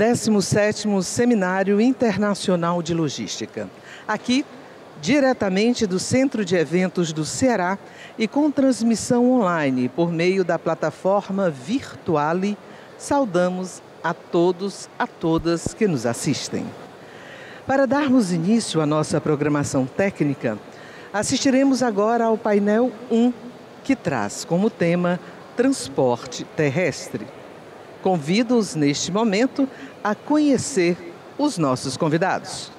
17º Seminário Internacional de Logística. Aqui, diretamente do Centro de Eventos do Ceará e com transmissão online por meio da plataforma Virtuale, saudamos a todos, a todas que nos assistem. Para darmos início à nossa programação técnica, assistiremos agora ao painel 1, que traz como tema transporte terrestre. Convido-os neste momento a conhecer os nossos convidados.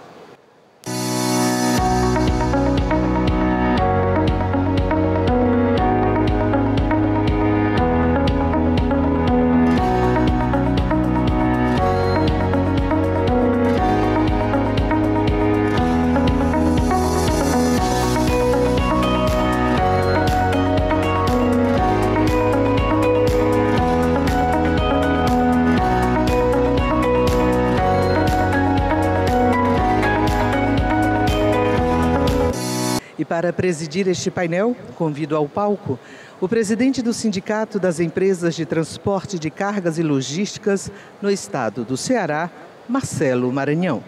E para presidir este painel, convido ao palco o presidente do Sindicato das Empresas de Transporte de Cargas e Logísticas no estado do Ceará, Marcelo Maranhão.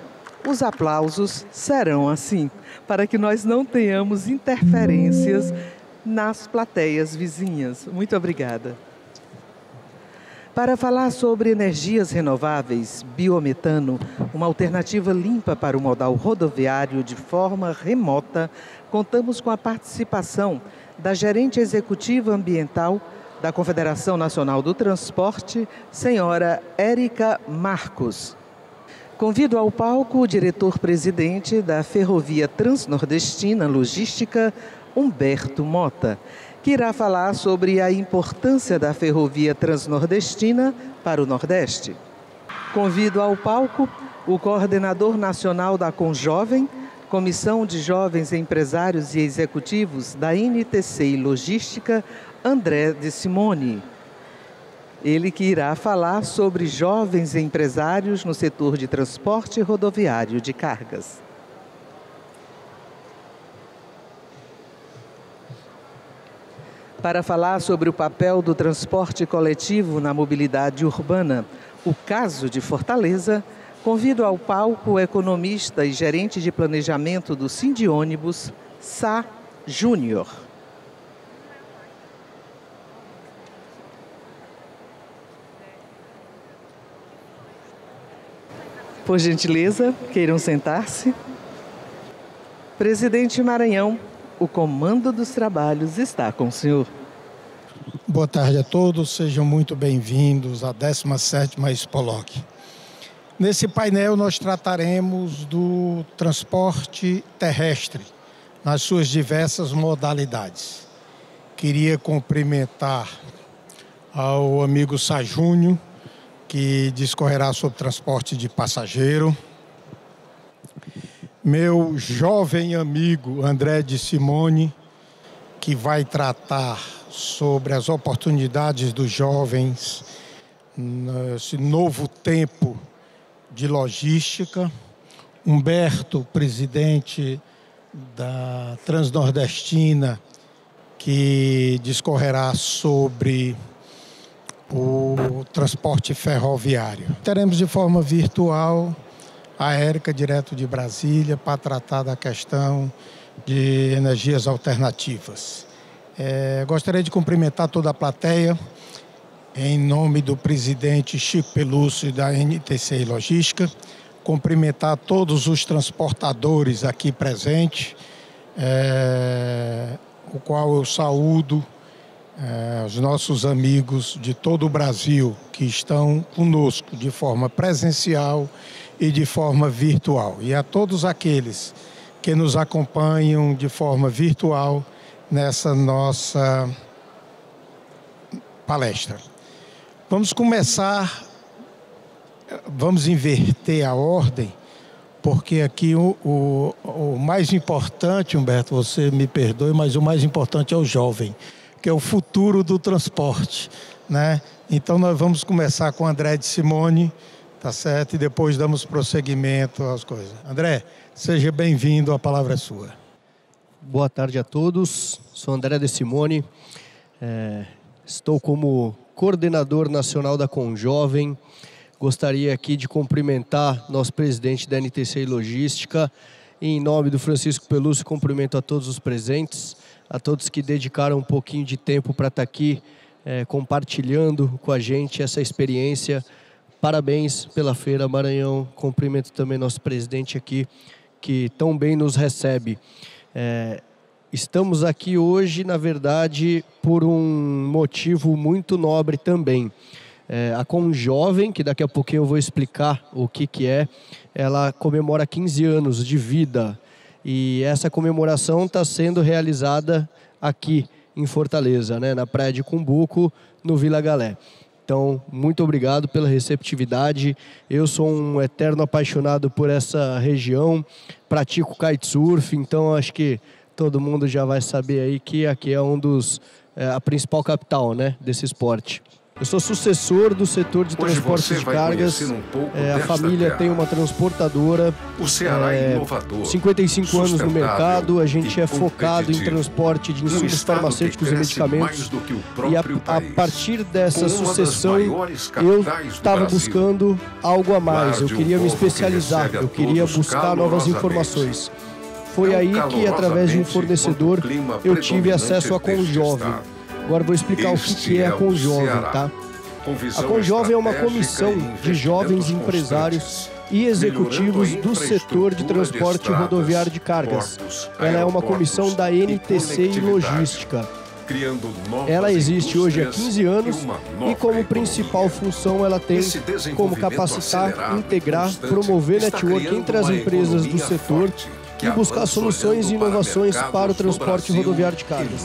Os aplausos serão assim, para que nós não tenhamos interferências nas plateias vizinhas. Muito obrigada. Para falar sobre energias renováveis, biometano, uma alternativa limpa para o modal rodoviário de forma remota, contamos com a participação da gerente executiva ambiental da Confederação Nacional do Transporte, senhora Érica Marcos. Convido ao palco o diretor-presidente da Ferrovia Transnordestina Logística, Humberto Mota, que irá falar sobre a importância da Ferrovia Transnordestina para o Nordeste. Convido ao palco o coordenador nacional da Conjovem, Comissão de Jovens Empresários e Executivos da NTC e Logística, André de Simone. Ele que irá falar sobre jovens empresários no setor de transporte rodoviário de cargas. Para falar sobre o papel do transporte coletivo na mobilidade urbana, o caso de Fortaleza, convido ao palco o economista e gerente de planejamento do Sindiônibus, Sá Júnior. Por gentileza, queiram sentar-se. Presidente Maranhão, o comando dos trabalhos está com o senhor. Boa tarde a todos, sejam muito bem-vindos à 17ª Expoloc. Nesse painel nós trataremos do transporte terrestre, nas suas diversas modalidades. Queria cumprimentar ao amigo Sá Júnior, que discorrerá sobre transporte de passageiro. Meu jovem amigo André de Simone, que vai tratar sobre as oportunidades dos jovens nesse novo tempo de logística. Humberto, presidente da Transnordestina, que discorrerá sobre o transporte ferroviário. Teremos de forma virtual a Érica, direto de Brasília, para tratar da questão de energias alternativas. Gostaria de cumprimentar toda a plateia, em nome do presidente Chico Pelúcio da NTC e Logística, cumprimentar todos os transportadores aqui presentes, o qual eu saúdo os nossos amigos de todo o Brasil que estão conosco de forma presencial e de forma virtual. E a todos aqueles que nos acompanham de forma virtual nessa nossa palestra. Vamos começar, vamos inverter a ordem, porque aqui o mais importante, Humberto, você me perdoe, mas o mais importante é o jovem, que é o futuro do transporte, né? Então nós vamos começar com André de Simone, tá certo? E depois damos prosseguimento às coisas. André, seja bem-vindo, a palavra é sua. Boa tarde a todos, sou André de Simone, estou como coordenador nacional da Conjovem, Gostaria aqui de cumprimentar nosso presidente da NTC Logística. Em nome do Francisco Pelúcio, cumprimento a todos os presentes, a todos que dedicaram um pouquinho de tempo para estar aqui compartilhando com a gente essa experiência. Parabéns pela Feira Maranhão. Cumprimento também nosso presidente aqui, que tão bem nos recebe. Estamos aqui hoje, na verdade, por um motivo muito nobre também. A Conjovem, que daqui a pouquinho eu vou explicar o que é, ela comemora 15 anos de vida. E essa comemoração está sendo realizada aqui em Fortaleza, né, na Praia de Cumbuco, no Vila Galé. Então, muito obrigado pela receptividade. Eu sou um eterno apaixonado por essa região, pratico kitesurf, então acho que todo mundo já vai saber aí que aqui é a principal capital, né, desse esporte. Eu sou sucessor do setor de transporte de cargas. A família tem uma transportadora. O Ceará é inovador, 55 anos no mercado. A gente é focado em transporte de insumos farmacêuticos e medicamentos. E a partir dessa sucessão, eu estava buscando algo a mais. Eu queria me especializar. Eu queria buscar novas informações. Foi aí que, através de um fornecedor, eu tive acesso à Conjovem. Agora vou explicar o que é a Conjovem, tá? A Conjovem é uma comissão de jovens empresários e executivos do setor de transporte rodoviário de cargas. Ela é uma comissão da NTC e Logística. Ela existe hoje há 15 anos e como principal função ela tem como capacitar, integrar, promover network entre as empresas do setor e buscar soluções e inovações para o transporte rodoviário de cargas.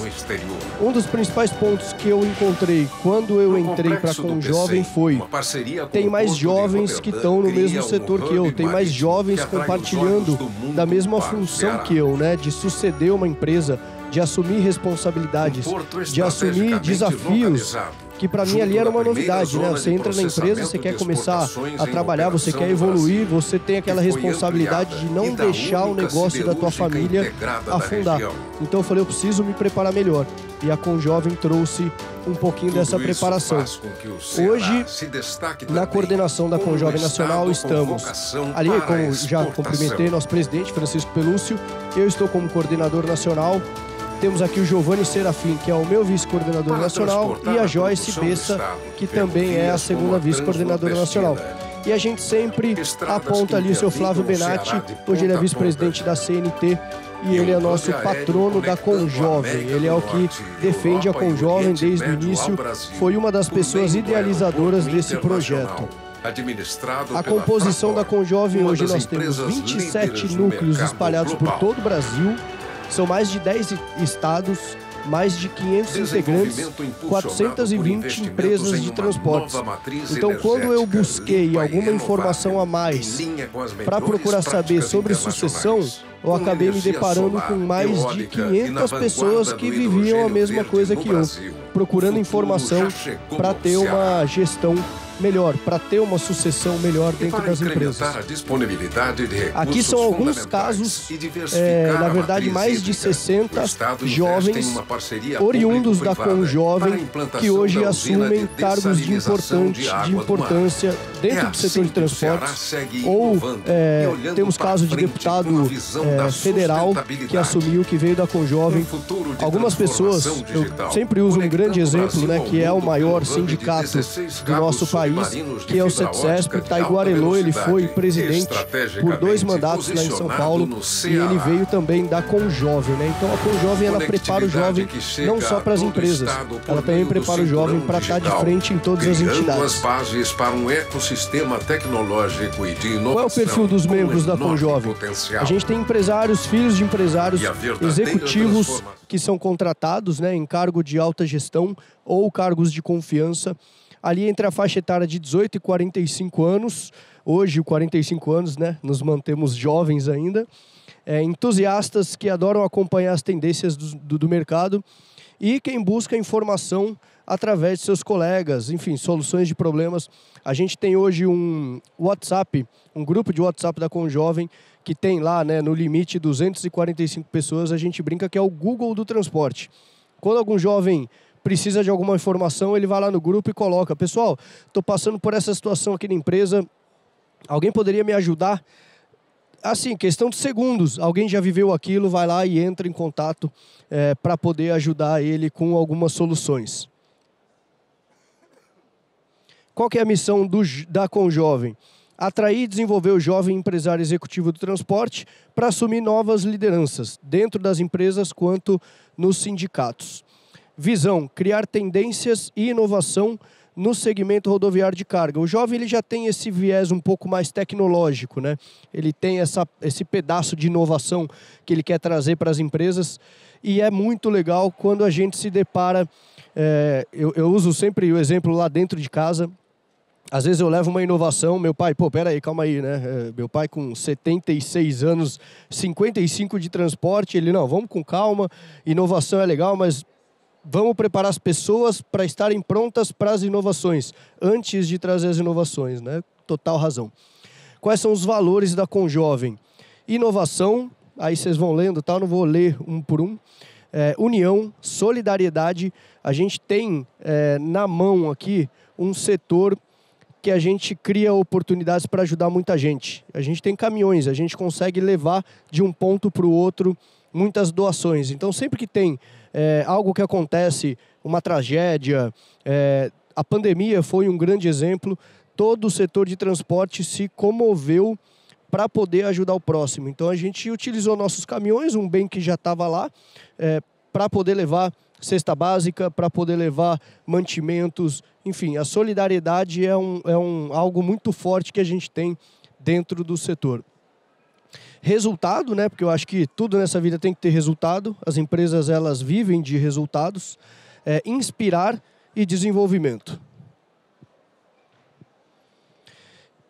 Um dos principais pontos que eu encontrei quando eu entrei para a Conjovem foi: tem mais jovens que estão no mesmo setor que eu, tem mais jovens compartilhando da mesma função que eu, né, de suceder uma empresa, de assumir responsabilidades, de assumir desafios, que para mim ali era uma novidade, né? Você entra na empresa, você quer começar a trabalhar, você quer evoluir, você tem aquela responsabilidade de não deixar o negócio da tua família afundar. Então eu falei, eu preciso me preparar melhor. E a Conjovem trouxe um pouquinho dessa preparação. Hoje, na coordenação da Conjovem Nacional, estamos ali, como já cumprimentei nosso presidente, Francisco Pelúcio, eu estou como coordenador nacional. Temos aqui o Giovanni Serafim, que é o meu vice-coordenador nacional, e a Joyce Bessa, que também é a segunda vice-coordenadora nacional. E a gente sempre aponta ali o seu Flávio Benatti, hoje ele é vice-presidente da CNT, e ele é nosso patrono da Conjovem. Ele é o que defende a Conjovem desde o início, foi uma das pessoas idealizadoras desse projeto. A composição da Conjovem, hoje nós temos 27 núcleos espalhados por todo o Brasil. São mais de 10 estados, mais de 500 integrantes, 420 empresas de transportes. Então, quando eu busquei alguma informação a mais para procurar saber sobre sucessão, eu acabei me deparando com mais de 500 pessoas que viviam a mesma coisa que eu, procurando informação para ter uma gestão melhor, para ter uma sucessão melhor dentro das empresas. Aqui são alguns casos, na verdade mais de 60 jovens oriundos da Conjovem que hoje assumem cargos de importância dentro do setor de transportes, ou temos caso de deputado federal que assumiu, que veio da Conjovem. Algumas pessoas, eu sempre uso um grande exemplo, né, que é o maior sindicato do nosso país, que é o CETSESP. Taiguarelô, ele foi presidente por 2 mandatos lá em São Paulo e ele veio também da Conjovem, né? Então a Conjovem, ela prepara o jovem não só para as empresas, ela também prepara o jovem para estar de frente em todas as entidades. Qual é o perfil dos membros da Conjovem? A gente tem empresários, filhos de empresários, executivos que são contratados, né, em cargo de alta gestão ou cargos de confiança, ali entre a faixa etária de 18 e 45 anos, hoje 45 anos, né, nos mantemos jovens ainda, entusiastas que adoram acompanhar as tendências do mercado e quem busca informação através de seus colegas, enfim, soluções de problemas. A gente tem hoje um WhatsApp, um grupo de WhatsApp da Conjovem, que tem lá, né, no limite 245 pessoas, a gente brinca que é o Google do transporte. Quando algum jovem precisa de alguma informação, ele vai lá no grupo e coloca: pessoal, estou passando por essa situação aqui na empresa, alguém poderia me ajudar? Assim, questão de segundos, alguém já viveu aquilo, vai lá e entra em contato para poder ajudar ele com algumas soluções. Qual que é a missão da Conjovem? Atrair e desenvolver o jovem empresário executivo do transporte para assumir novas lideranças, dentro das empresas quanto nos sindicatos. Visão: criar tendências e inovação no segmento rodoviário de carga. O jovem ele já tem esse viés um pouco mais tecnológico, né? Ele tem esse pedaço de inovação que ele quer trazer para as empresas, e é muito legal quando a gente se depara... eu uso sempre o exemplo lá dentro de casa. Às vezes eu levo uma inovação, meu pai, peraí, calma aí, né? Meu pai com 76 anos, 55 de transporte, ele, não, vamos com calma, inovação é legal, mas vamos preparar as pessoas para estarem prontas para as inovações, antes de trazer as inovações, né? Total razão. Quais são os valores da Conjovem? Inovação, aí vocês vão lendo, tá? Não vou ler um por um. União, solidariedade. A gente tem na mão aqui um setor que a gente cria oportunidades para ajudar muita gente. A gente tem caminhões, a gente consegue levar de um ponto para o outro muitas doações. Então, sempre que tem algo que acontece, uma tragédia, a pandemia foi um grande exemplo, todo o setor de transporte se comoveu para poder ajudar o próximo. Então, a gente utilizou nossos caminhões, um bem que já estava lá, para poder levar cesta básica, para poder levar mantimentos. Enfim, a solidariedade é algo muito forte que a gente tem dentro do setor. Resultado, né? Porque eu acho que tudo nessa vida tem que ter resultado. As empresas, elas vivem de resultados. Inspirar e desenvolvimento.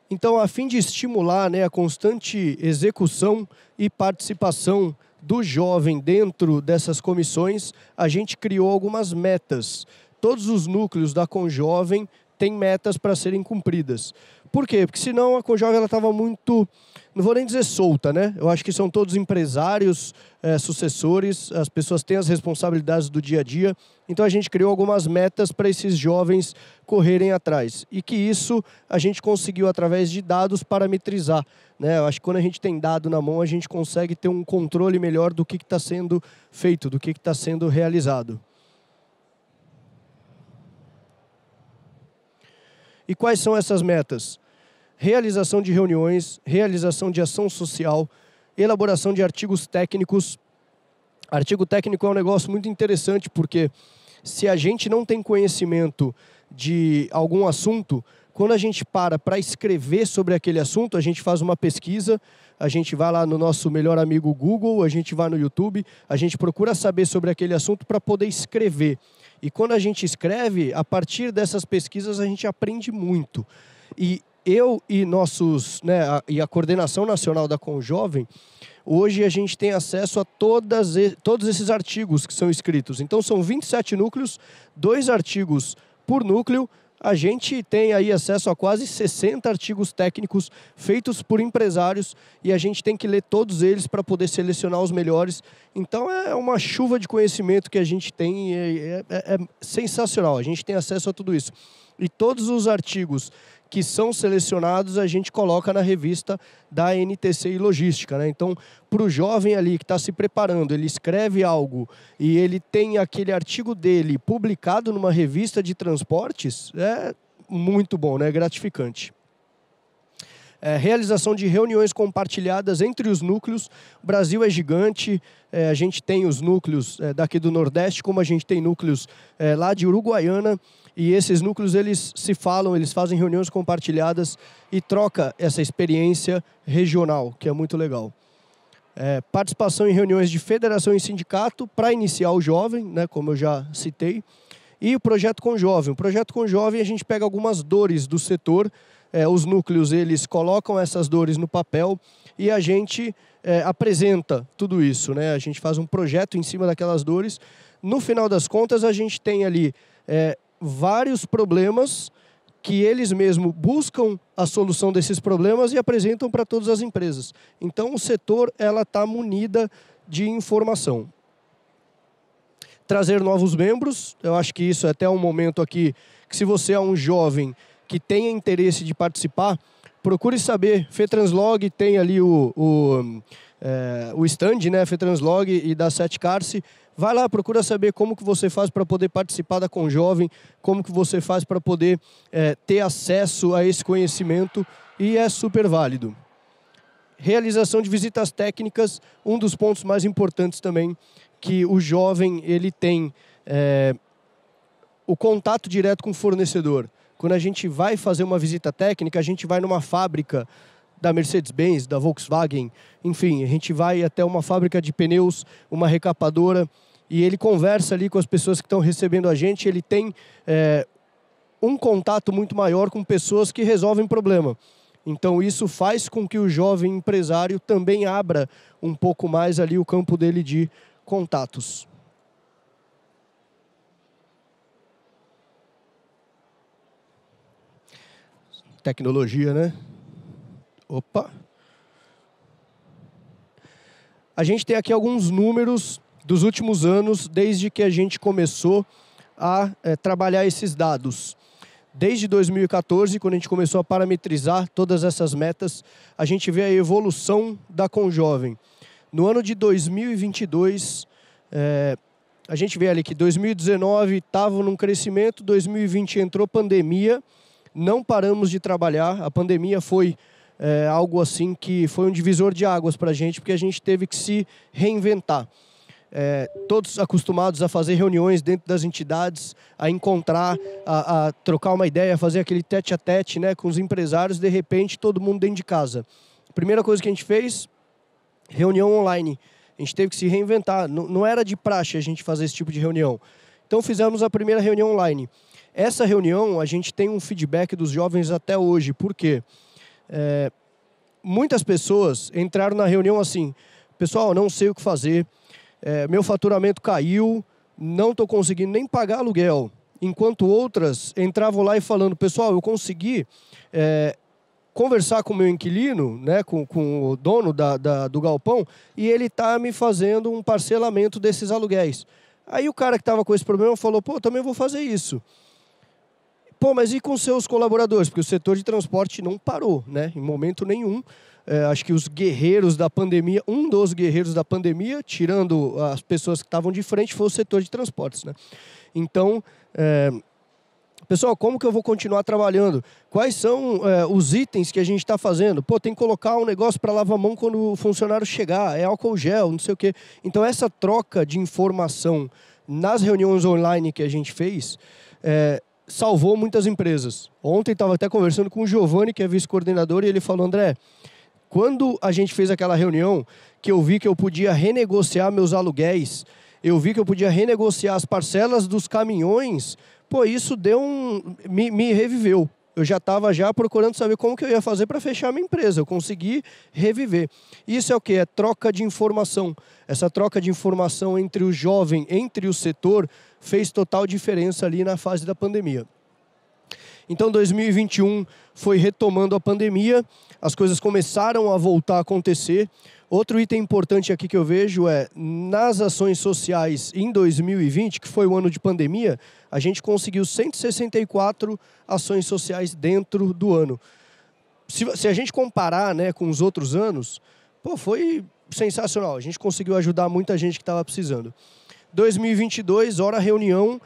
Então, a fim de estimular, né, a constante execução e participação do jovem dentro dessas comissões, a gente criou algumas metas. Todos os núcleos da Conjovem têm metas para serem cumpridas. Por quê? Porque senão a Conjovem estava muito, não vou nem dizer solta, né? Eu acho que são todos empresários, sucessores, as pessoas têm as responsabilidades do dia a dia. Então a gente criou algumas metas para esses jovens correrem atrás. E que isso a gente conseguiu através de dados parametrizar, né? Eu acho que quando a gente tem dado na mão, a gente consegue ter um controle melhor do que está sendo feito, do que está sendo realizado. E quais são essas metas? Realização de reuniões, realização de ação social, elaboração de artigos técnicos. Artigo técnico é um negócio muito interessante, porque se a gente não tem conhecimento de algum assunto, quando a gente para escrever sobre aquele assunto, a gente faz uma pesquisa, a gente vai lá no nosso melhor amigo Google, a gente vai no YouTube, a gente procura saber sobre aquele assunto para poder escrever. E quando a gente escreve, a partir dessas pesquisas a gente aprende muito. E eu e e a coordenação nacional da Conjovem, hoje a gente tem acesso a todos esses artigos que são escritos. Então são 27 núcleos, 2 artigos por núcleo. A gente tem aí acesso a quase 60 artigos técnicos feitos por empresários e a gente tem que ler todos eles para poder selecionar os melhores. Então é uma chuva de conhecimento que a gente tem, é sensacional, a gente tem acesso a tudo isso. E todos os artigos que são selecionados a gente coloca na revista da NTC e Logística, né? Então, para o jovem ali que está se preparando, ele escreve algo e ele tem aquele artigo dele publicado numa revista de transportes, é muito bom, né? Gratificante. Realização de reuniões compartilhadas entre os núcleos. O Brasil é gigante, a gente tem os núcleos daqui do Nordeste, como a gente tem núcleos lá de Uruguaiana, e esses núcleos eles se falam, eles fazem reuniões compartilhadas e troca essa experiência regional, que é muito legal. Participação em reuniões de federação e sindicato para iniciar o jovem, né, como eu já citei, e o Projeto Conjovem. O Projeto Conjovem a gente pega algumas dores do setor, os núcleos eles colocam essas dores no papel e a gente apresenta tudo isso, né? A gente faz um projeto em cima daquelas dores. No final das contas, a gente tem ali vários problemas que eles mesmos buscam a solução desses problemas e apresentam para todas as empresas. Então, o setor está munida de informação. trazer novos membros. Eu acho que isso é até um momento aqui que, se você é um jovem que tenha interesse de participar, procure saber. FETranslog tem ali o stand, né? FETranslog e da Setcarse. Vai lá, procura saber como que você faz para poder participar da Conjovem, como que você faz para poder ter acesso a esse conhecimento, e é super válido. Realização de visitas técnicas, um dos pontos mais importantes também, que o jovem ele tem o contato direto com o fornecedor. Quando a gente vai fazer uma visita técnica, a gente vai numa fábrica da Mercedes-Benz, da Volkswagen, enfim, a gente vai até uma fábrica de pneus, uma recapadora, e ele conversa ali com as pessoas que estão recebendo a gente, ele tem um contato muito maior com pessoas que resolvem problema. Então isso faz com que o jovem empresário também abra um pouco mais ali o campo dele de contatos. Tecnologia, né? Opa! A gente tem aqui alguns números dos últimos anos, desde que a gente começou a trabalhar esses dados. Desde 2014, quando a gente começou a parametrizar todas essas metas, a gente vê a evolução da Conjovem. No ano de 2022, a gente vê ali que 2019 estava num crescimento, 2020 entrou pandemia, não paramos de trabalhar. A pandemia foi algo assim que foi um divisor de águas para a gente, porque a gente teve que se reinventar. Todos acostumados a fazer reuniões dentro das entidades, a encontrar, a trocar uma ideia, a fazer aquele tete-a-tete, né, com os empresários, de repente todo mundo dentro de casa. A primeira coisa que a gente fez, reunião online. A gente teve que se reinventar, não era de praxe a gente fazer esse tipo de reunião. Então fizemos a primeira reunião online. Essa reunião, a gente tem um feedback dos jovens até hoje. Por quê? Muitas pessoas entraram na reunião assim: pessoal, não sei o que fazer, meu faturamento caiu, não estou conseguindo nem pagar aluguel. Enquanto outras entravam lá e falando: pessoal, eu consegui conversar com o meu inquilino, né, com o dono do galpão, e ele está me fazendo um parcelamento desses aluguéis. Aí o cara que estava com esse problema falou: pô, também vou fazer isso. Pô, mas e com seus colaboradores? Porque o setor de transporte não parou, né? Em momento nenhum. Acho que os guerreiros da pandemia, um dos guerreiros da pandemia, tirando as pessoas que estavam de frente, foi o setor de transportes, né? Então, pessoal, como que eu vou continuar trabalhando? Quais são os itens que a gente está fazendo? Pô, tem que colocar um negócio para lavar a mão quando o funcionário chegar, é álcool gel, não sei o quê. Então, essa troca de informação nas reuniões online que a gente fez salvou muitas empresas. Ontem estava até conversando com o Giovanni, que é vice-coordenador, e ele falou: André, quando a gente fez aquela reunião, que eu vi que eu podia renegociar meus aluguéis, eu vi que eu podia renegociar as parcelas dos caminhões, pô, isso deu me reviveu. Eu já estava procurando saber como que eu ia fazer para fechar a minha empresa. Eu consegui reviver. Isso é o quê? É troca de informação. Essa troca de informação entre o jovem, entre o setor, fez total diferença ali na fase da pandemia. Então, 2021 foi retomando a pandemia, as coisas começaram a voltar a acontecer. Outro item importante aqui que eu vejo nas ações sociais em 2020, que foi o ano de pandemia, a gente conseguiu 164 ações sociais dentro do ano. Se a gente comparar, né, com os outros anos, pô, foi sensacional. A gente conseguiu ajudar muita gente que estava precisando. 2022, hora reunião,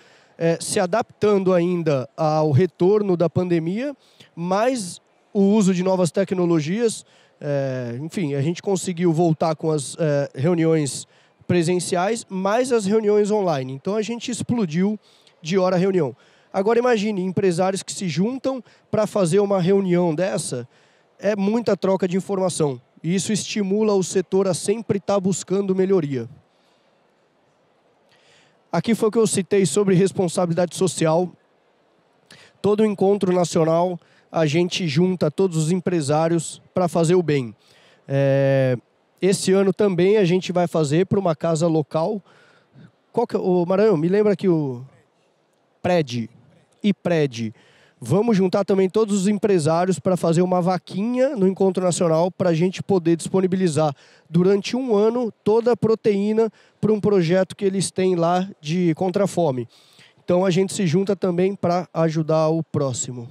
se adaptando ainda ao retorno da pandemia, mas o uso de novas tecnologias. Enfim, a gente conseguiu voltar com as reuniões presenciais, mais as reuniões online. Então, a gente explodiu de hora a reunião. Agora, imagine, empresários que se juntam para fazer uma reunião dessa, é muita troca de informação. E isso estimula o setor a sempre estar buscando melhoria. Aqui foi o que eu citei sobre responsabilidade social. Todo encontro nacional, a gente junta todos os empresários para fazer o bem. Esse ano também a gente vai fazer para uma casa local. Qual que é? O Maranhão, me lembra aqui o IPRED. Vamos juntar também todos os empresários para fazer uma vaquinha no Encontro Nacional para a gente poder disponibilizar durante um ano toda a proteína para um projeto que eles têm lá contra a fome. Então a gente se junta também para ajudar o próximo.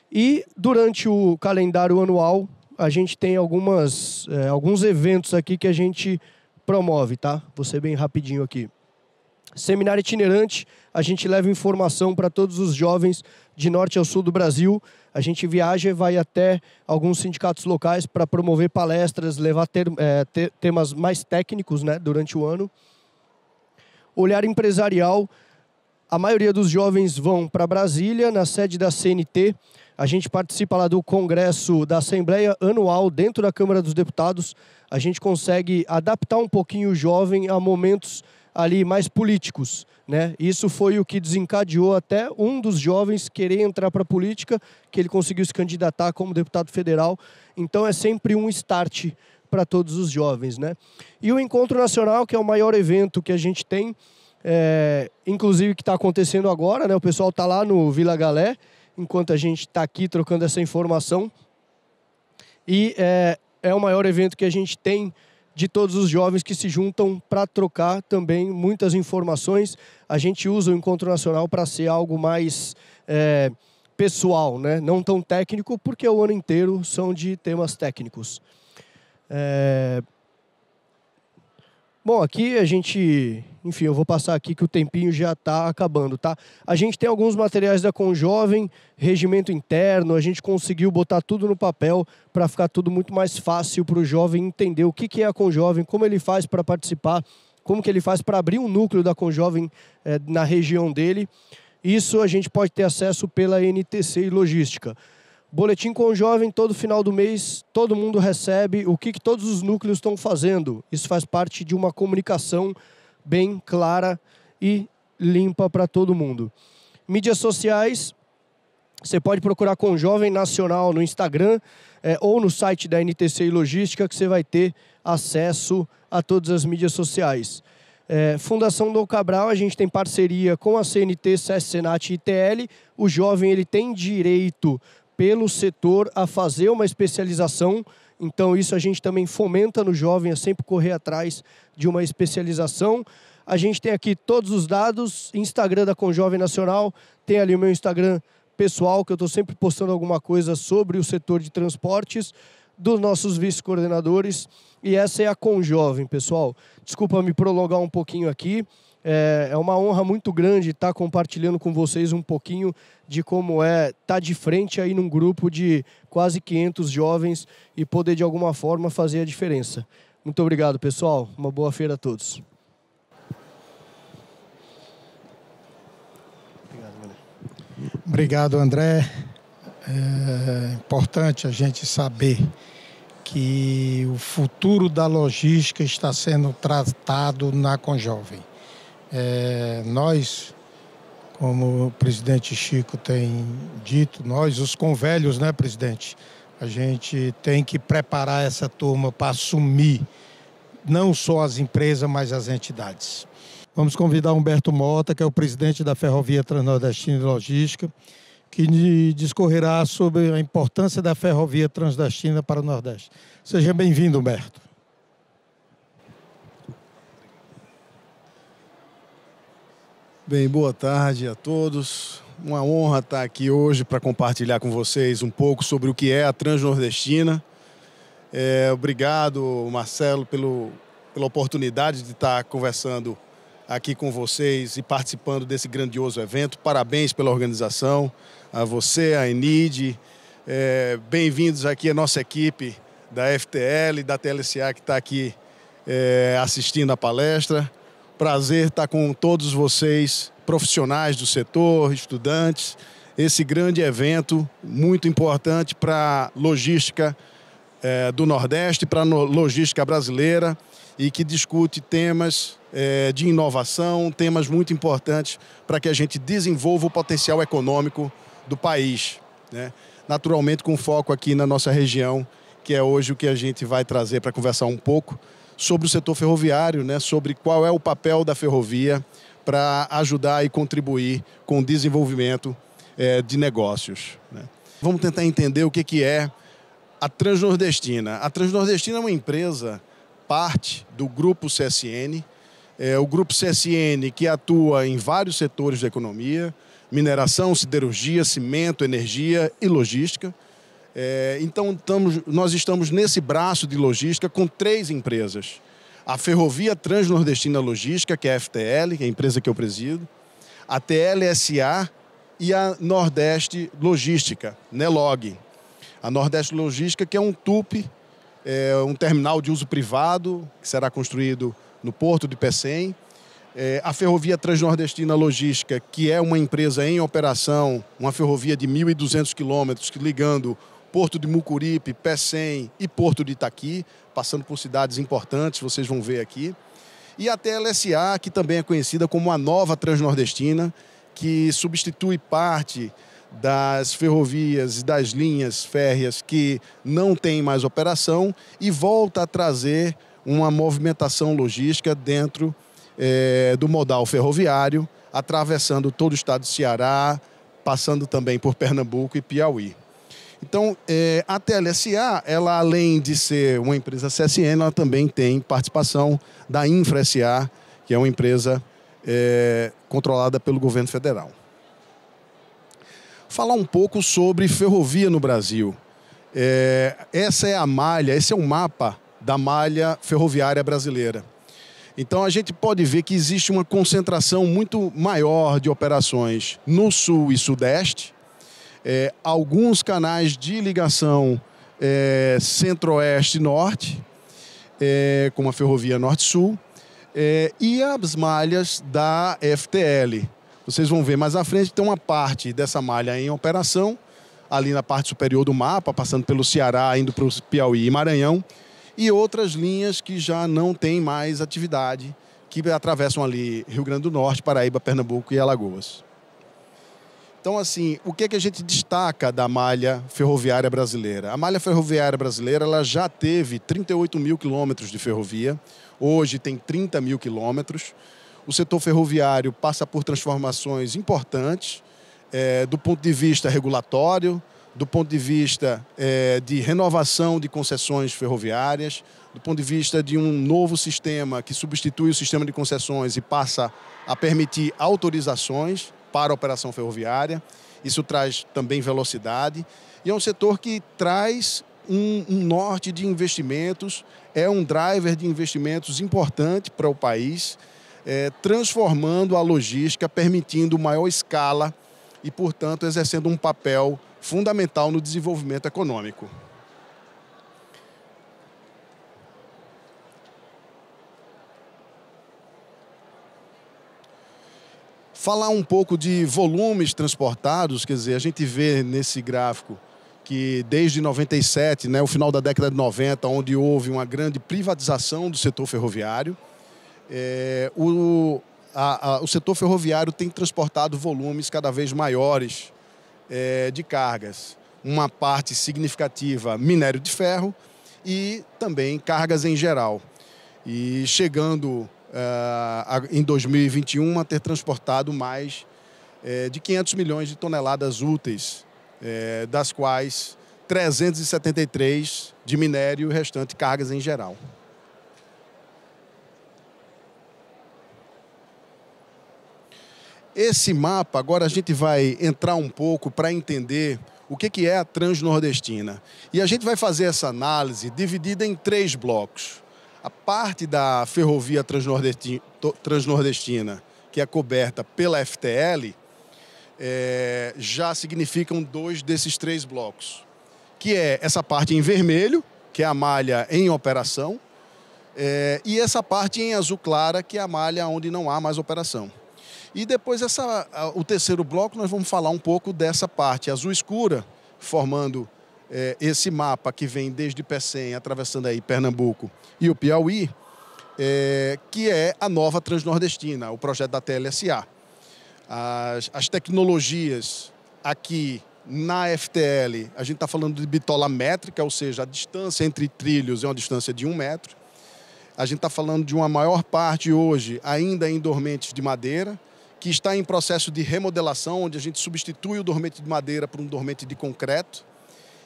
E durante o calendário anual, a gente tem alguns eventos aqui que a gente promove, tá? Vou ser bem rapidinho aqui. Seminário itinerante, a gente leva informação para todos os jovens de norte ao sul do Brasil. A gente viaja e vai até alguns sindicatos locais para promover palestras, levar temas mais técnicos, né, durante o ano. Olhar empresarial, a maioria dos jovens vão para Brasília, na sede da CNT. A gente participa lá do congresso da Assembleia Anual dentro da Câmara dos Deputados. A gente consegue adaptar um pouquinho o jovem a momentos ali mais políticos, né? Isso foi o que desencadeou até um dos jovens querer entrar para a política, que ele conseguiu se candidatar como deputado federal. Então é sempre um start para todos os jovens, né? E o Encontro Nacional, que é o maior evento que a gente tem, inclusive que está acontecendo agora, né? O pessoal está lá no Vila Galé, enquanto a gente está aqui trocando essa informação. E é o maior evento que a gente tem de todos os jovens que se juntam para trocar também muitas informações. A gente usa o Encontro Nacional para ser algo mais pessoal, né? Não tão técnico, porque o ano inteiro são de temas técnicos. Bom, aqui a gente... Enfim, eu vou passar aqui que o tempinho já está acabando, tá? A gente tem alguns materiais da Conjovem, regimento interno, a gente conseguiu botar tudo no papel para ficar tudo muito mais fácil para o jovem entender o que é a Conjovem, como ele faz para participar, como que ele faz para abrir um núcleo da Conjovem na região dele. Isso a gente pode ter acesso pela NTC e Logística. Boletim Conjovem, todo final do mês, todo mundo recebe o que todos os núcleos estão fazendo. Isso faz parte de uma comunicação bem clara e limpa para todo mundo. Mídias sociais, você pode procurar Conjovem Nacional no Instagram ou no site da NTC e Logística, que você vai ter acesso a todas as mídias sociais. Fundação Dom Cabral, a gente tem parceria com a CNT, SESC, Senat e ITL. O jovem ele tem direito pelo setor a fazer uma especialização. Então isso a gente também fomenta no jovem a sempre correr atrás de uma especialização. A gente tem aqui todos os dados, Instagram da Conjovem Nacional, tem ali o meu Instagram pessoal, que eu estou sempre postando alguma coisa sobre o setor de transportes, dos nossos vice-coordenadores, e essa é a Conjovem, pessoal. Desculpa me prolongar um pouquinho aqui, é uma honra muito grande estar compartilhando com vocês um pouquinho de como estar de frente aí num grupo de quase 500 jovens e poder de alguma forma fazer a diferença. Muito obrigado, pessoal. Uma boa feira a todos. Obrigado, André. É importante a gente saber que o futuro da logística está sendo tratado na Conjovem. Nós, como o presidente Chico tem dito, nós, os convelhos, né, presidente? A gente tem que preparar essa turma para assumir não só as empresas, mas as entidades. Vamos convidar Humberto Mota, que é o presidente da Ferrovia Transnordestina de Logística, que discorrerá sobre a importância da Ferrovia Transnordestina para o Nordeste. Seja bem-vindo, Humberto. Bem, boa tarde a todos. Uma honra estar aqui hoje para compartilhar com vocês um pouco sobre o que é a Transnordestina. Obrigado, Marcelo, pela oportunidade de estar conversando aqui com vocês e participando desse grandioso evento. Parabéns pela organização, a você, a ENID. Bem-vindos aqui a nossa equipe da FTL e da TLCA que está aqui assistindo a palestra. Prazer estar com todos vocês, profissionais do setor, estudantes. Esse grande evento muito importante para a logística do Nordeste, para a logística brasileira e que discute temas de inovação, temas muito importantes para que a gente desenvolva o potencial econômico do país, né? Naturalmente com foco aqui na nossa região, que é hoje o que a gente vai trazer para conversar um pouco sobre o setor ferroviário, né? Sobre qual é o papel da ferrovia para ajudar e contribuir com o desenvolvimento de negócios, né? Vamos tentar entender o que é a Transnordestina. A Transnordestina é uma empresa, parte do Grupo CSN, o Grupo CSN que atua em vários setores da economia: mineração, siderurgia, cimento, energia e logística. Então, nós estamos nesse braço de logística com 3 empresas. A Ferrovia Transnordestina Logística, que é a FTL, que é a empresa que eu presido, a TLSA e a Nordeste Logística, NELOG. A Nordeste Logística, que é um TUP, um terminal de uso privado, que será construído no Porto de Pecém. A Ferrovia Transnordestina Logística, que é uma empresa em operação, uma ferrovia de 1.200 quilômetros, ligando Porto de Mucuripe, Pecém e Porto de Itaqui, passando por cidades importantes, vocês vão ver aqui. E a TLSA, que também é conhecida como a Nova Transnordestina, que substitui parte das ferrovias e das linhas férreas que não têm mais operação e volta a trazer uma movimentação logística dentro do modal ferroviário, atravessando todo o estado do Ceará, passando também por Pernambuco e Piauí. Então, a TLSA, ela, além de ser uma empresa CSN, ela também tem participação da Infra SA, que é uma empresa controlada pelo governo federal. Falar um pouco sobre ferrovia no Brasil. Essa é a malha, esse é o mapa da malha ferroviária brasileira. Então, a gente pode ver que existe uma concentração muito maior de operações no sul e sudeste, alguns canais de ligação centro-oeste e norte, como a Ferrovia Norte-Sul, e as malhas da FTL. Vocês vão ver mais à frente, tem uma parte dessa malha em operação, ali na parte superior do mapa, passando pelo Ceará, indo para o Piauí e Maranhão, e outras linhas que já não têm mais atividade, que atravessam ali Rio Grande do Norte, Paraíba, Pernambuco e Alagoas. Então, assim, o que a gente destaca da malha ferroviária brasileira? A malha ferroviária brasileira, ela já teve 38 mil quilômetros de ferrovia, hoje tem 30 mil quilômetros. O setor ferroviário passa por transformações importantes, do ponto de vista regulatório, do ponto de vista de renovação de concessões ferroviárias, do ponto de vista de um novo sistema que substitui o sistema de concessões e passa a permitir autorizações para a operação ferroviária. Isso traz também velocidade. E é um setor que traz um norte de investimentos, é um driver de investimentos importante para o país, transformando a logística, permitindo maior escala e, portanto, exercendo um papel fundamental no desenvolvimento econômico. Falar um pouco de volumes transportados, quer dizer, a gente vê nesse gráfico que desde 97, o final da década de 90, onde houve uma grande privatização do setor ferroviário, o setor ferroviário tem transportado volumes cada vez maiores de cargas. Uma parte significativa, minério de ferro, e também cargas em geral. E chegando em 2021 a ter transportado mais de 500 milhões de toneladas úteis, das quais 373 de minério e o restante cargas em geral. Esse mapa, agora a gente vai entrar um pouco para entender o que é a Transnordestina. E a gente vai fazer essa análise dividida em 3 blocos. A parte da Ferrovia Transnordestina, que é coberta pela FTL, já significam 2 desses 3 blocos, que é essa parte em vermelho, que é a malha em operação, e essa parte em azul clara, que é a malha onde não há mais operação. E depois o terceiro bloco nós vamos falar um pouco dessa parte azul escura, formando esse mapa que vem desde Pecém, atravessando aí Pernambuco e o Piauí, que é a nova Transnordestina, o projeto da TLSA. As tecnologias aqui na FTL, a gente está falando de bitola métrica, ou seja, a distância entre trilhos é uma distância de 1 metro. A gente está falando de uma maior parte hoje ainda em dormentes de madeira, que está em processo de remodelação, onde a gente substitui o dormente de madeira por um dormente de concreto.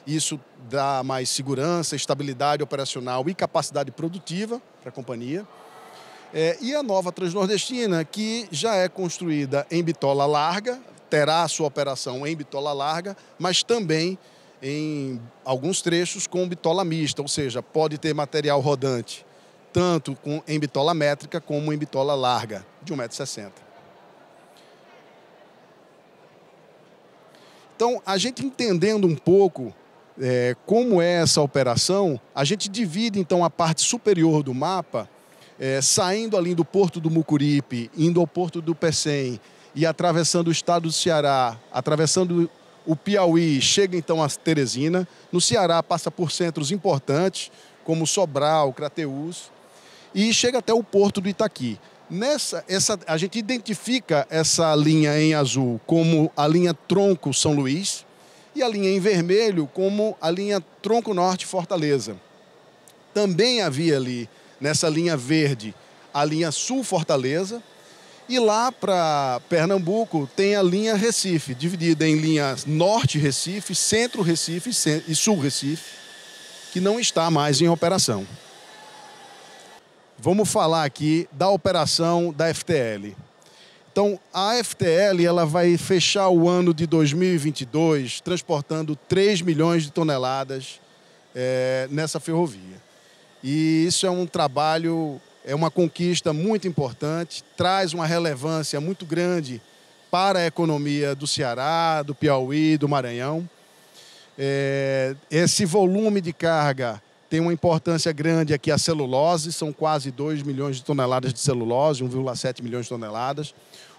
Isso dá mais segurança, estabilidade operacional e capacidade produtiva para a companhia. E a nova Transnordestina, que já é construída em bitola larga, terá a sua operação em bitola larga, mas também em alguns trechos com bitola mista, ou seja, pode ter material rodante, tanto em bitola métrica como em bitola larga, de 1,60 m. Então, a gente entendendo um pouco como é essa operação, a gente divide então a parte superior do mapa, saindo ali do Porto do Mucuripe, indo ao Porto do Pecém e atravessando o estado do Ceará, atravessando o Piauí, chega então a Teresina. No Ceará passa por centros importantes, como Sobral, Crateús, e chega até o Porto do Itaqui. A gente identifica essa linha em azul como a linha Tronco São Luís e a linha em vermelho como a linha Tronco Norte Fortaleza. Também havia ali, nessa linha verde, a linha Sul Fortaleza, e lá para Pernambuco tem a linha Recife, dividida em linhas Norte Recife, Centro Recife e Sul Recife, que não está mais em operação. Vamos falar aqui da operação da FTL. Então, a FTL ela vai fechar o ano de 2022 transportando 3 milhões de toneladas nessa ferrovia. E isso é um trabalho, é uma conquista muito importante, traz uma relevância muito grande para a economia do Ceará, do Piauí, do Maranhão. Esse volume de carga tem uma importância grande aqui a celulose, são quase 2 milhões de toneladas de celulose, 1,7 milhões de toneladas.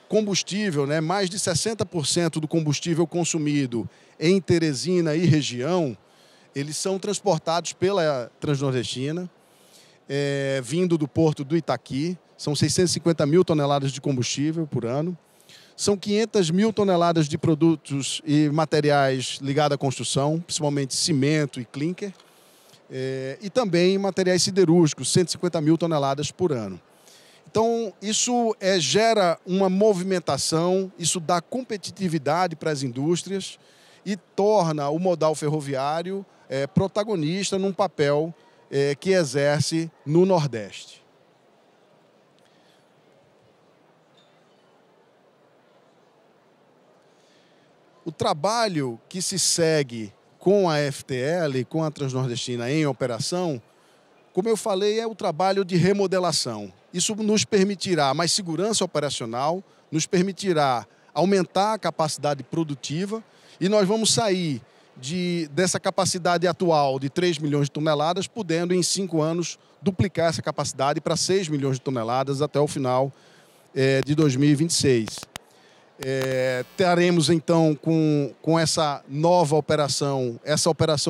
Combustível, mais de 60% do combustível consumido em Teresina e região, eles são transportados pela Transnordestina, vindo do Porto do Itaqui. São 650 mil toneladas de combustível por ano. São 500 mil toneladas de produtos e materiais ligados à construção, principalmente cimento e clinker. E também materiais siderúrgicos, 150 mil toneladas por ano. Então, isso gera uma movimentação, isso dá competitividade para as indústrias e torna o modal ferroviário protagonista num papel que exerce no Nordeste. O trabalho que se segue com a FTL, com a Transnordestina em operação, como eu falei, é o trabalho de remodelação. Isso nos permitirá mais segurança operacional, nos permitirá aumentar a capacidade produtiva e nós vamos sair dessa capacidade atual de 3 milhões de toneladas, podendo em 5 anos duplicar essa capacidade para 6 milhões de toneladas até o final de 2026. Teremos então com essa nova operação,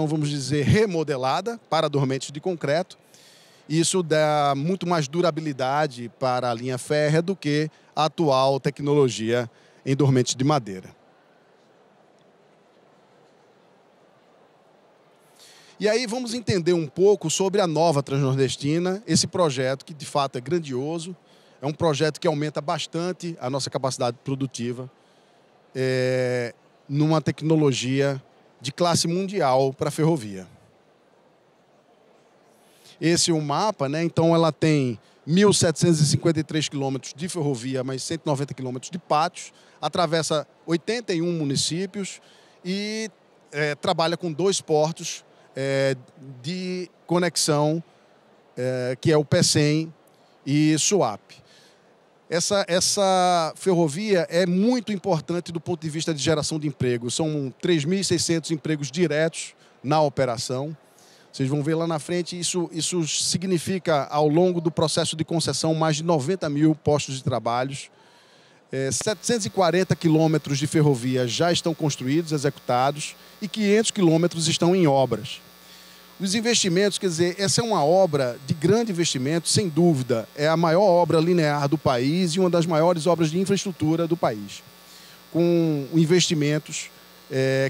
vamos dizer, remodelada para dormentes de concreto. Isso dá muito mais durabilidade para a linha férrea do que a atual tecnologia em dormentes de madeira. E aí vamos entender um pouco sobre a nova Transnordestina, esse projeto que de fato é grandioso, é um projeto que aumenta bastante a nossa capacidade produtiva numa tecnologia de classe mundial para a ferrovia. Esse é o mapa, então ela tem 1.753 quilômetros de ferrovia, mais 190 quilômetros de pátios, atravessa 81 municípios e trabalha com 2 portos de conexão, que é o Pecém e Suape. Essa ferrovia é muito importante do ponto de vista de geração de emprego. São 3.600 empregos diretos na operação. Vocês vão ver lá na frente, isso significa, ao longo do processo de concessão, mais de 90 mil postos de trabalho. 740 quilômetros de ferrovia já estão construídos, executados, e 500 quilômetros estão em obras. Os investimentos, quer dizer, essa é uma obra de grande investimento, sem dúvida. É a maior obra linear do país e uma das maiores obras de infraestrutura do país. Com investimentos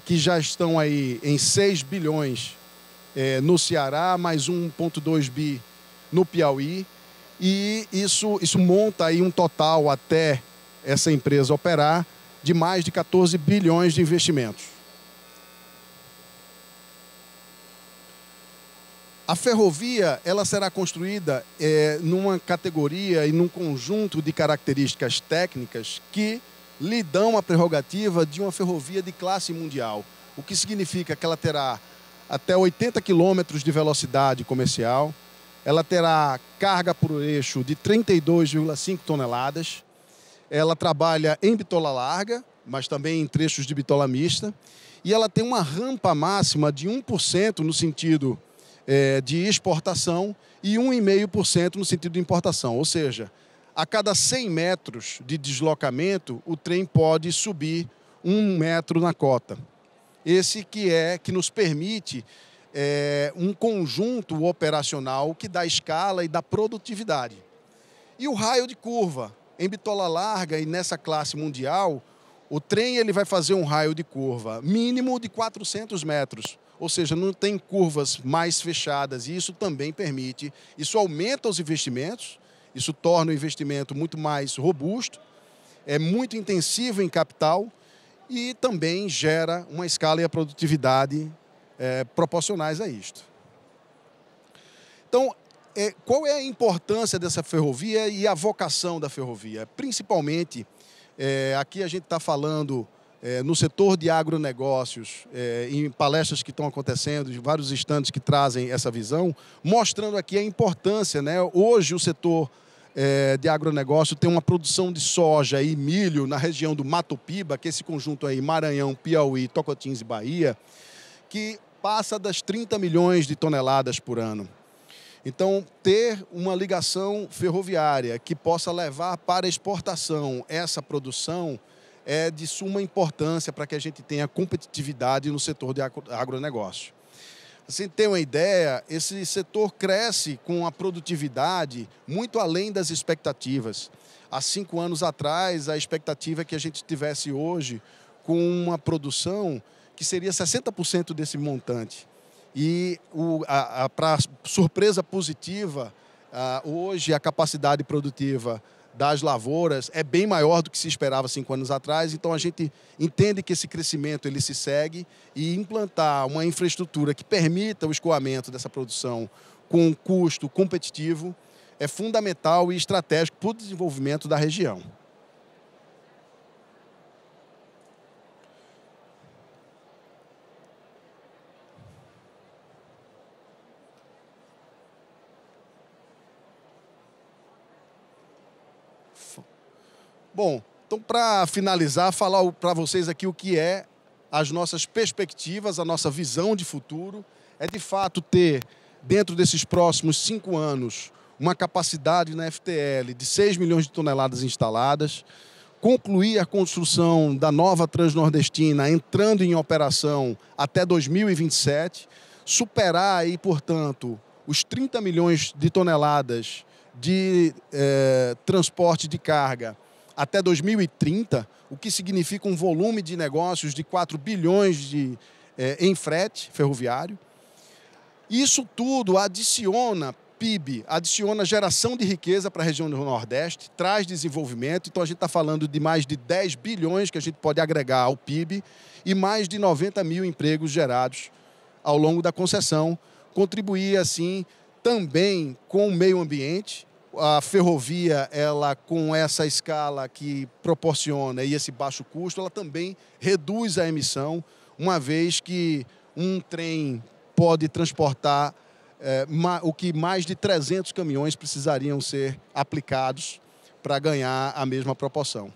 que já estão aí em 6 bilhões no Ceará, mais 1,2 bi no Piauí e isso monta aí um total até essa empresa operar de mais de 14 bilhões de investimentos. A ferrovia ela será construída numa categoria e num conjunto de características técnicas que lhe dão a prerrogativa de uma ferrovia de classe mundial, o que significa que ela terá até 80 quilômetros de velocidade comercial, ela terá carga por eixo de 32,5 toneladas, ela trabalha em bitola larga, mas também em trechos de bitola mista, e ela tem uma rampa máxima de 1% no sentido de exportação e 1,5% no sentido de importação. Ou seja, a cada 100 metros de deslocamento, o trem pode subir 1 metro na cota. Esse que nos permite um conjunto operacional que dá escala e dá produtividade. E o raio de curva, em bitola larga e nessa classe mundial, o trem ele vai fazer um raio de curva mínimo de 400 metros. Ou seja, não tem curvas mais fechadas e isso também permite, isso aumenta os investimentos, isso torna o investimento muito mais robusto, é muito intensivo em capital e também gera uma escala e a produtividade proporcionais a isto. Então, qual é a importância dessa ferrovia e a vocação da ferrovia? Principalmente, aqui a gente está falando no setor de agronegócios, em palestras que estão acontecendo, de vários estandes que trazem essa visão, mostrando aqui a importância, né? Hoje o setor de agronegócio tem uma produção de soja e milho na região do Mato Piba, que é esse conjunto aí, Maranhão, Piauí, Tocantins e Bahia, que passa das 30 milhões de toneladas por ano. Então, ter uma ligação ferroviária que possa levar para exportação essa produção é de suma importância para que a gente tenha competitividade no setor de agronegócio. Assim, ter uma ideia, esse setor cresce com a produtividade muito além das expectativas. Há 5 anos atrás, a expectativa é que a gente tivesse hoje com uma produção que seria 60% desse montante. E, para surpresa positiva, hoje a capacidade produtiva das lavouras é bem maior do que se esperava 5 anos atrás, então a gente entende que esse crescimento ele se segue e implantar uma infraestrutura que permita o escoamento dessa produção com um custo competitivo é fundamental e estratégico para o desenvolvimento da região. Bom, então para finalizar, falar para vocês aqui o que é as nossas perspectivas, a nossa visão de futuro. É de fato ter, dentro desses próximos 5 anos, uma capacidade na FTL de 6 milhões de toneladas instaladas, concluir a construção da nova Transnordestina entrando em operação até 2027, superar aí, portanto, os 30 milhões de toneladas de transporte de carga até 2030, o que significa um volume de negócios de 4 bilhões em frete ferroviário. Isso tudo adiciona PIB, adiciona geração de riqueza para a região do Nordeste, traz desenvolvimento. Então, a gente está falando de mais de 10 bilhões que a gente pode agregar ao PIB e mais de 90 mil empregos gerados ao longo da concessão. Contribuir, assim, também com o meio ambiente. A ferrovia, ela com essa escala que proporciona e esse baixo custo, ela também reduz a emissão, uma vez que um trem pode transportar o que mais de 300 caminhões precisariam ser aplicados para ganhar a mesma proporção.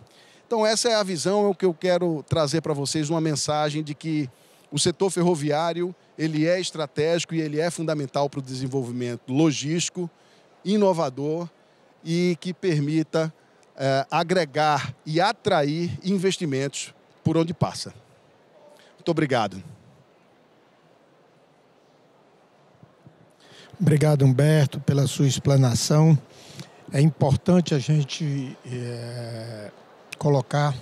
Então essa é a visão, é o que eu quero trazer para vocês, uma mensagem de que o setor ferroviário ele é estratégico e ele é fundamental para o desenvolvimento logístico, inovador e que permita agregar e atrair investimentos por onde passa. Muito obrigado. Obrigado, Humberto, pela sua explanação. É importante a gente colocar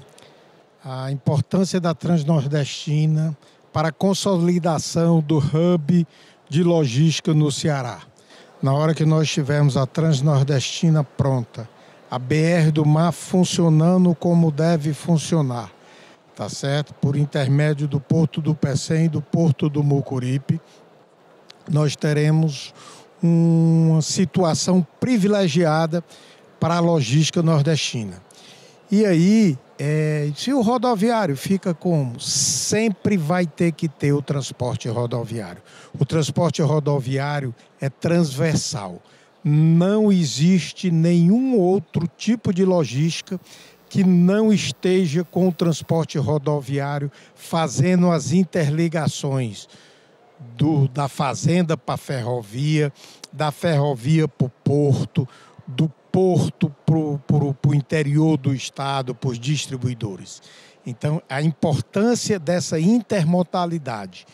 a importância da Transnordestina para a consolidação do hub de logística no Ceará. na hora que nós tivermos a Transnordestina pronta, a BR do Mar funcionando como deve funcionar, tá certo? Por intermédio do Porto do Pecém e do Porto do Mucuripe, nós teremos uma situação privilegiada para a logística nordestina. E aí, se o rodoviário fica como? Sempre vai ter que ter o transporte rodoviário. O transporte rodoviário é transversal. Não existe nenhum outro tipo de logística que não esteja com o transporte rodoviário fazendo as interligações da fazenda para a ferrovia, da ferrovia para o porto, do porto para o interior do estado, para os distribuidores. Então, a importância dessa intermodalidade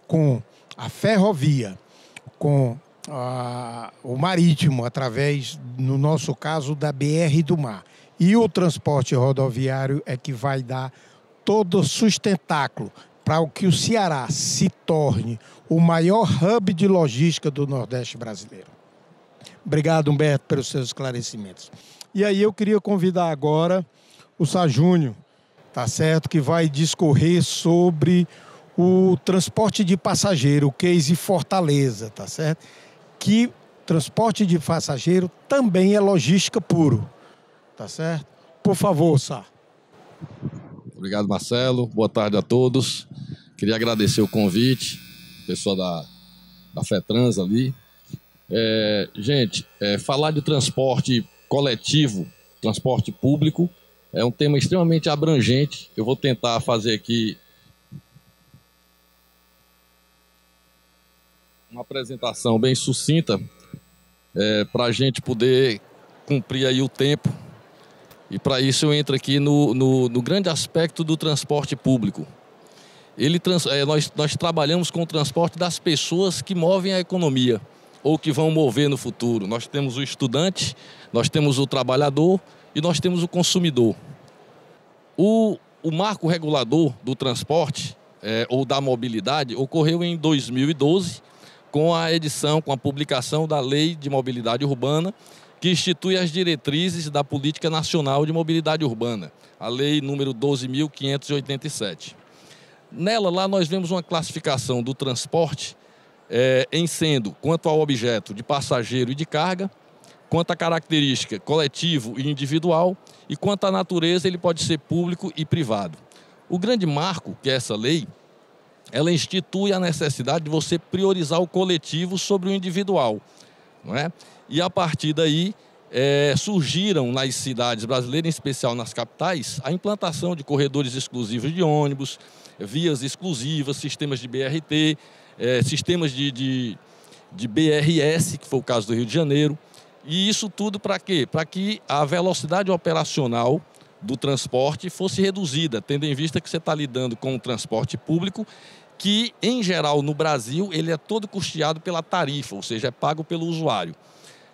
com a ferrovia, com o marítimo, através, no nosso caso, da BR do Mar, e o transporte rodoviário é que vai dar todo o sustentáculo para que o Ceará se torne o maior hub de logística do Nordeste brasileiro. Obrigado, Humberto, pelos seus esclarecimentos. E aí eu queria convidar agora o Sá Júnior, tá certo? Que vai discorrer sobre o transporte de passageiro, o case Fortaleza, tá certo? Que transporte de passageiro também é logística puro, tá certo? Por favor, Sá. Obrigado, Marcelo. Boa tarde a todos. Queria agradecer o convite, pessoal da FETRANS ali. Gente, falar de transporte coletivo, transporte público, é um tema extremamente abrangente. Eu vou tentar fazer aqui uma apresentação bem sucinta para a gente poder cumprir aí o tempo. E para isso eu entro aqui no grande aspecto do transporte público. Nós trabalhamos com o transporte das pessoas que movem a economia ou que vão mover no futuro. Nós temos o estudante, nós temos o trabalhador e nós temos o consumidor. O marco regulador do transporte ou da mobilidade ocorreu em 2012 com a publicação da Lei de Mobilidade Urbana, que institui as diretrizes da Política Nacional de Mobilidade Urbana, a Lei número 12.587. Nela, lá nós vemos uma classificação do transporte em sendo, quanto ao objeto de passageiro e de carga, quanto à característica coletivo e individual, e quanto à natureza, ele pode ser público e privado. O grande marco, que é essa lei, ela institui a necessidade de você priorizar o coletivo sobre o individual, não é? E a partir daí surgiram nas cidades brasileiras, em especial nas capitais, a implantação de corredores exclusivos de ônibus, vias exclusivas, sistemas de BRT, sistemas de BRS, que foi o caso do Rio de Janeiro. E isso tudo para quê? Para que a velocidade operacional do transporte fosse reduzida, tendo em vista que você está lidando com o transporte público, que, em geral, no Brasil, ele é todo custeado pela tarifa, ou seja, é pago pelo usuário.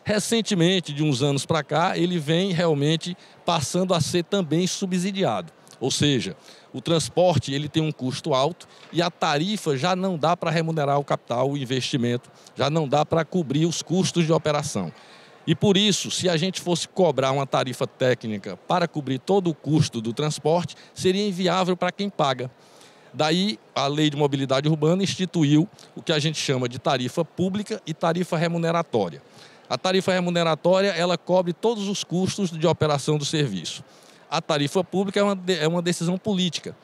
Recentemente, de uns anos para cá, ele vem realmente passando a ser também subsidiado. Ou seja, o transporte ele tem um custo alto e a tarifa já não dá para remunerar o capital, o investimento, já não dá para cobrir os custos de operação. E por isso, se a gente fosse cobrar uma tarifa técnica para cobrir todo o custo do transporte, seria inviável para quem paga. Daí, a Lei de Mobilidade Urbana instituiu o que a gente chama de tarifa pública e tarifa remuneratória. A tarifa remuneratória, ela cobre todos os custos de operação do serviço. A tarifa pública é uma decisão política.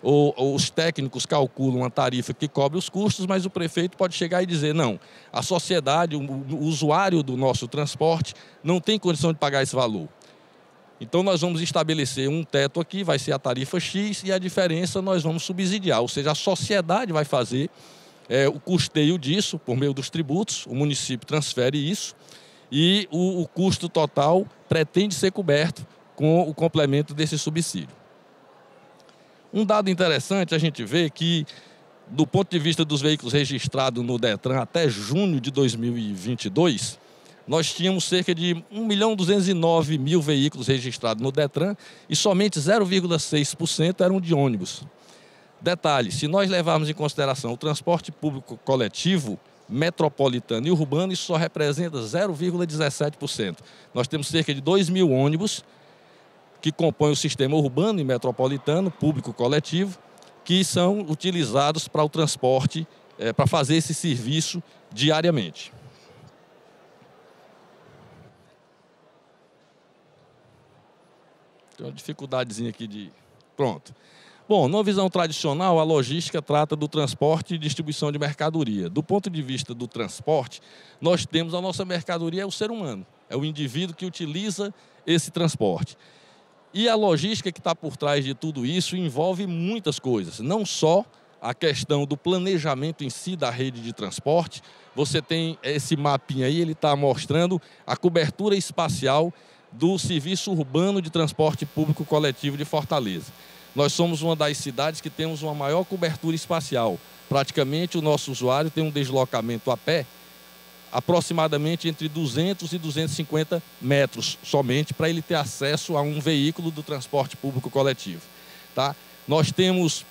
Os técnicos calculam uma tarifa que cobre os custos, mas o prefeito pode chegar e dizer, não, a sociedade, o usuário do nosso transporte não tem condição de pagar esse valor. Então nós vamos estabelecer um teto aqui, vai ser a tarifa X, e a diferença nós vamos subsidiar, ou seja, a sociedade vai fazer o custeio disso por meio dos tributos, o município transfere isso, e o custo total pretende ser coberto com o complemento desse subsídio. Um dado interessante, a gente vê que, do ponto de vista dos veículos registrados no DETRAN até junho de 2022, nós tínhamos cerca de 1.209.000 veículos registrados no DETRAN e somente 0,6% eram de ônibus. Detalhe, se nós levarmos em consideração o transporte público coletivo, metropolitano e urbano, isso só representa 0,17%. Nós temos cerca de 2.000 ônibus que compõem o sistema urbano e metropolitano, público coletivo, que são utilizados para o transporte, para fazer esse serviço diariamente. Tem uma dificuldadezinha aqui de... Pronto. Bom, numa visão tradicional, a logística trata do transporte e distribuição de mercadoria. Do ponto de vista do transporte, nós temos a nossa mercadoria, é o ser humano, é o indivíduo que utiliza esse transporte. E a logística que está por trás de tudo isso envolve muitas coisas, não só a questão do planejamento em si da rede de transporte. Você tem esse mapinha aí, ele está mostrando a cobertura espacial do Serviço Urbano de Transporte Público Coletivo de Fortaleza. Nós somos uma das cidades que temos uma maior cobertura espacial. Praticamente o nosso usuário tem um deslocamento a pé aproximadamente entre 200 e 250 metros somente para ele ter acesso a um veículo do transporte público coletivo. Tá? Nós temos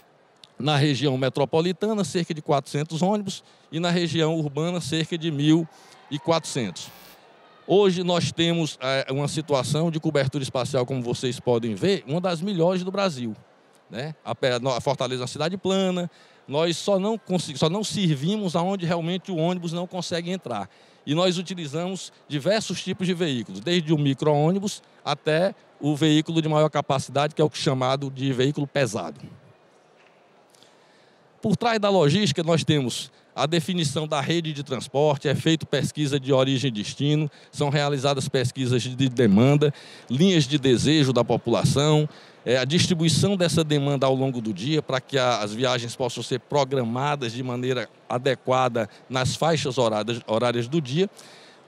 na região metropolitana cerca de 400 ônibus e na região urbana cerca de 1.400. Hoje nós temos uma situação de cobertura espacial, como vocês podem ver, uma das melhores do Brasil. Né? A Fortaleza é uma cidade plana, nós só não servimos aonde realmente o ônibus não consegue entrar. E nós utilizamos diversos tipos de veículos, desde o micro-ônibus até o veículo de maior capacidade, que é o chamado de veículo pesado. Por trás da logística, nós temos a definição da rede de transporte, é feita pesquisa de origem e destino, são realizadas pesquisas de demanda, linhas de desejo da população, a distribuição dessa demanda ao longo do dia para que as viagens possam ser programadas de maneira adequada nas faixas horárias do dia.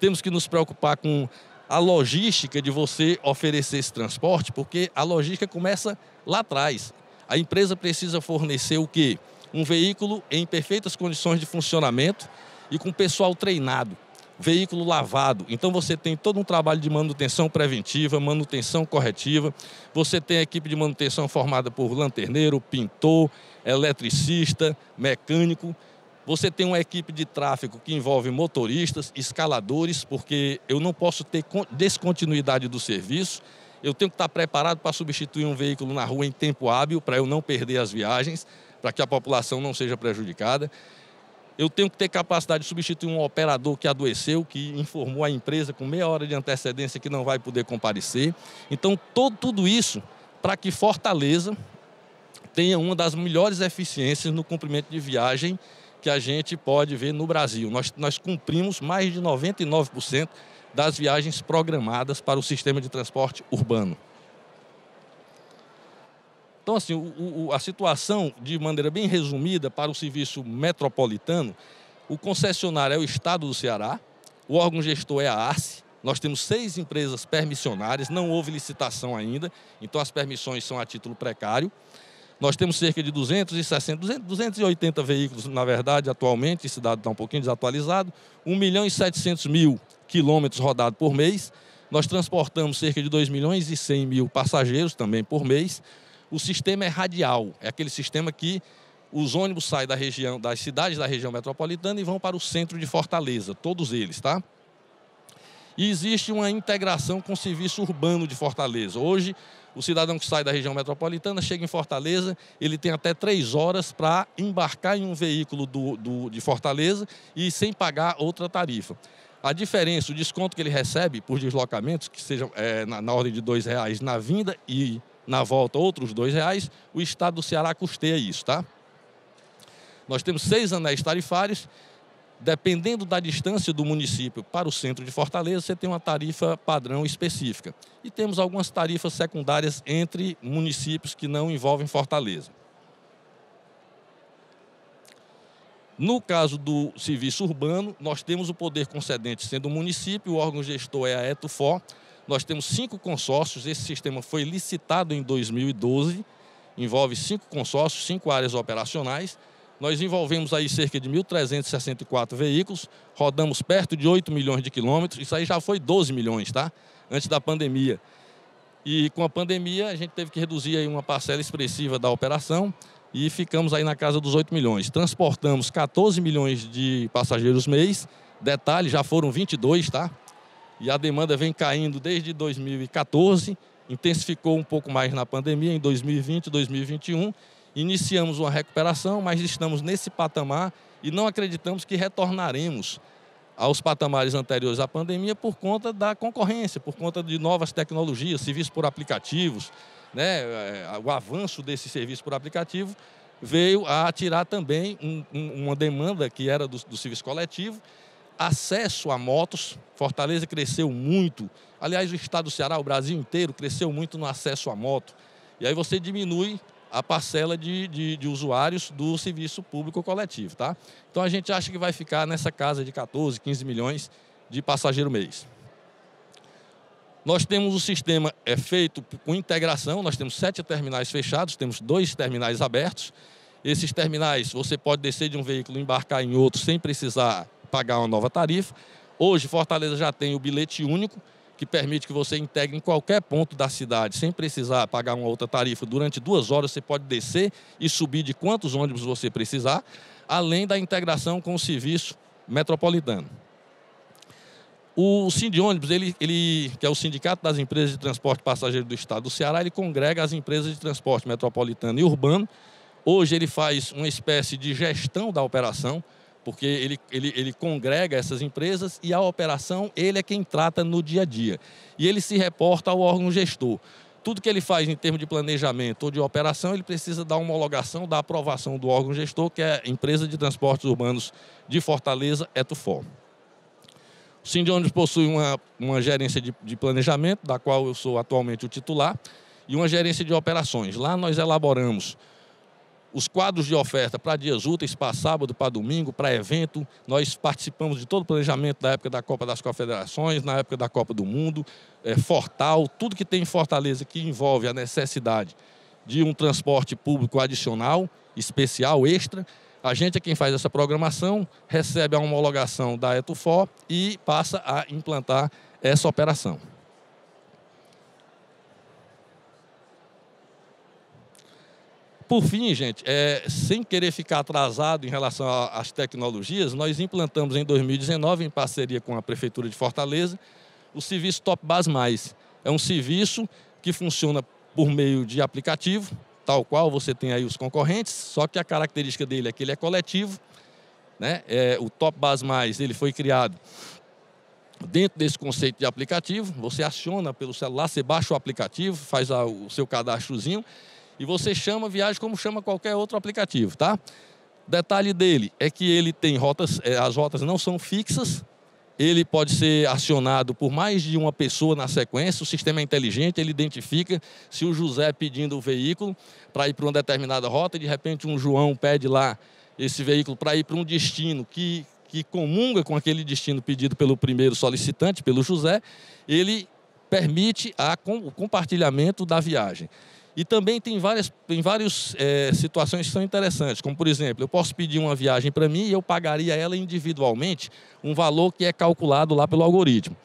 Temos que nos preocupar com a logística de você oferecer esse transporte, porque a logística começa lá atrás. A empresa precisa fornecer o quê? Um veículo em perfeitas condições de funcionamento e com pessoal treinado, veículo lavado. Então você tem todo um trabalho de manutenção preventiva, manutenção corretiva, você tem a equipe de manutenção formada por lanterneiro, pintor, eletricista, mecânico, você tem uma equipe de tráfego que envolve motoristas, escaladores, porque eu não posso ter descontinuidade do serviço, eu tenho que estar preparado para substituir um veículo na rua em tempo hábil, para eu não perder as viagens, para que a população não seja prejudicada. Eu tenho que ter capacidade de substituir um operador que adoeceu, que informou a empresa com meia hora de antecedência que não vai poder comparecer. Então, tudo isso para que Fortaleza tenha uma das melhores eficiências no cumprimento de viagem que a gente pode ver no Brasil. Nós cumprimos mais de 99% das viagens programadas para o sistema de transporte urbano. Então, assim, a situação, de maneira bem resumida, para o serviço metropolitano, o concessionário é o Estado do Ceará, o órgão gestor é a ARCE, nós temos 6 empresas permissionárias, não houve licitação ainda, então as permissões são a título precário. Nós temos cerca de 280 veículos, na verdade, atualmente, esse dado está um pouquinho desatualizado, 1.700.000 quilômetros rodados por mês, nós transportamos cerca de 2.100.000 passageiros também por mês. O sistema é radial, é aquele sistema que os ônibus saem da região, das cidades da região metropolitana e vão para o centro de Fortaleza, todos eles, tá? E existe uma integração com o serviço urbano de Fortaleza. Hoje, o cidadão que sai da região metropolitana chega em Fortaleza, ele tem até 3 horas para embarcar em um veículo de Fortaleza e sem pagar outra tarifa. A diferença, o desconto que ele recebe por deslocamentos, que sejam na ordem de R$2 na vinda e na volta outros R$2, o Estado do Ceará custeia isso, tá? Nós temos 6 anéis tarifários, dependendo da distância do município para o centro de Fortaleza, você tem uma tarifa padrão específica. E temos algumas tarifas secundárias entre municípios que não envolvem Fortaleza. No caso do serviço urbano, nós temos o poder concedente sendo o município, o órgão gestor é a Etufor. Nós temos 5 consórcios, esse sistema foi licitado em 2012, envolve 5 consórcios, 5 áreas operacionais. Nós envolvemos aí cerca de 1.364 veículos, rodamos perto de 8 milhões de quilômetros, isso aí já foi 12 milhões, tá? Antes da pandemia. E com a pandemia a gente teve que reduzir aí uma parcela expressiva da operação. e ficamos aí na casa dos 8 milhões. Transportamos 14 milhões de passageiros mês. Detalhe, já foram 22, tá? E a demanda vem caindo desde 2014, intensificou um pouco mais na pandemia, em 2020, 2021. Iniciamos uma recuperação, mas estamos nesse patamar e não acreditamos que retornaremos aos patamares anteriores à pandemia por conta da concorrência, por conta de novas tecnologias, serviços por aplicativos, né? O avanço desse serviço por aplicativo veio a tirar também uma demanda que era do serviço coletivo. Acesso a motos, Fortaleza cresceu muito, aliás o estado do Ceará, o Brasil inteiro cresceu muito no acesso à moto, e aí você diminui a parcela de usuários do serviço público coletivo, tá? Então a gente acha que vai ficar nessa casa de 14, 15 milhões de passageiro mês. Nós temos o sistema feito com integração, nós temos 7 terminais fechados, temos 2 terminais abertos. Esses terminais você pode descer de um veículo e embarcar em outro sem precisar pagar uma nova tarifa. Hoje, Fortaleza já tem o bilhete único, que permite que você integre em qualquer ponto da cidade, sem precisar pagar uma outra tarifa. Durante 2 horas você pode descer e subir de quantos ônibus você precisar, além da integração com o serviço metropolitano. O Sindônibus, ele, que é o Sindicato das Empresas de Transporte Passageiro do Estado do Ceará, ele congrega as empresas de transporte metropolitano e urbano. Hoje ele faz uma espécie de gestão da operação, porque ele congrega essas empresas e a operação ele é quem trata no dia a dia. E ele se reporta ao órgão gestor. Tudo que ele faz em termos de planejamento ou de operação, ele precisa da homologação, da aprovação do órgão gestor, que é a Empresa de Transportes Urbanos de Fortaleza, Etufor. O Sindônibus possui uma gerência de planejamento, da qual eu sou atualmente o titular, e uma gerência de operações. Lá nós elaboramos os quadros de oferta para dias úteis, para sábado, para domingo, para evento. Nós participamos de todo o planejamento da época da Copa das Confederações, na época da Copa do Mundo, Fortal, tudo que tem em Fortaleza que envolve a necessidade de um transporte público adicional, especial, extra. A gente é quem faz essa programação, recebe a homologação da Etufor e passa a implantar essa operação. Por fim, gente, sem querer ficar atrasado em relação às tecnologias, nós implantamos em 2019, em parceria com a Prefeitura de Fortaleza, o serviço Top Bus Mais. É um serviço que funciona por meio de aplicativo, tal qual você tem aí os concorrentes, só que a característica dele é que ele é coletivo, né? O Top Bus Mais, ele foi criado dentro desse conceito de aplicativo. Você aciona pelo celular, você baixa o aplicativo, faz o seu cadastrozinho, e você chama a viagem como chama qualquer outro aplicativo, tá? Detalhe dele é que ele tem rotas, as rotas não são fixas, ele pode ser acionado por mais de uma pessoa na sequência, o sistema é inteligente, ele identifica se o José pedindo o veículo para ir para uma determinada rota e de repente um João pede lá esse veículo para ir para um destino que comunga com aquele destino pedido pelo primeiro solicitante, pelo José, ele permite o compartilhamento da viagem. E também tem várias situações que são interessantes, como, por exemplo, eu posso pedir uma viagem para mim e eu pagaria ela individualmente um valor que é calculado lá pelo algoritmo.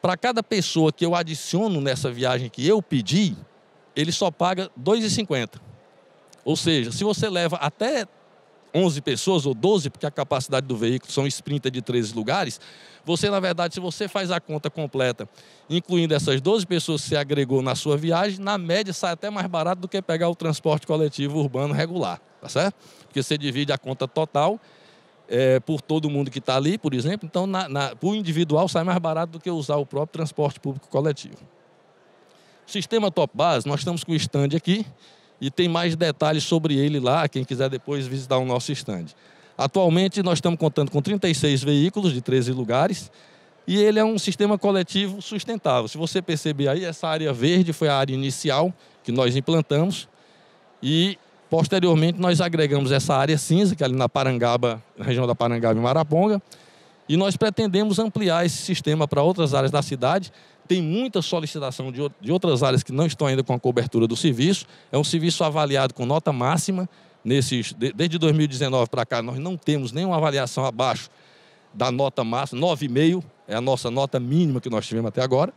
Para cada pessoa que eu adiciono nessa viagem que eu pedi, ele só paga R$ 2,50. Ou seja, se você leva até 11 pessoas ou 12, porque a capacidade do veículo são sprinter de 13 lugares, você, na verdade, se você faz a conta completa, incluindo essas 12 pessoas que você agregou na sua viagem, na média sai até mais barato do que pegar o transporte coletivo urbano regular, tá certo? Porque você divide a conta total por todo mundo que está ali, por exemplo, então por individual sai mais barato do que usar o próprio transporte público coletivo. O sistema Top Bus, nós estamos com o stand aqui, e tem mais detalhes sobre ele lá, quem quiser depois visitar o nosso stand. Atualmente, nós estamos contando com 36 veículos de 13 lugares, e ele é um sistema coletivo sustentável. Se você perceber aí, essa área verde foi a área inicial que nós implantamos, e posteriormente nós agregamos essa área cinza, que é ali na Parangaba, na região da Parangaba e Maraponga, e nós pretendemos ampliar esse sistema para outras áreas da cidade. Tem muita solicitação de outras áreas que não estão ainda com a cobertura do serviço. É um serviço avaliado com nota máxima. Desde 2019 para cá, nós não temos nenhuma avaliação abaixo da nota máxima. 9,5 é a nossa nota mínima que nós tivemos até agora.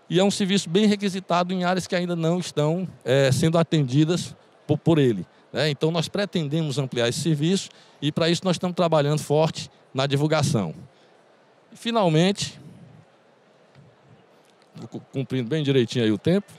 E é um serviço bem requisitado em áreas que ainda não estão sendo atendidas por ele. Então, nós pretendemos ampliar esse serviço e, para isso, nós estamos trabalhando forte na divulgação. E, finalmente, cumprindo bem direitinho aí o tempo,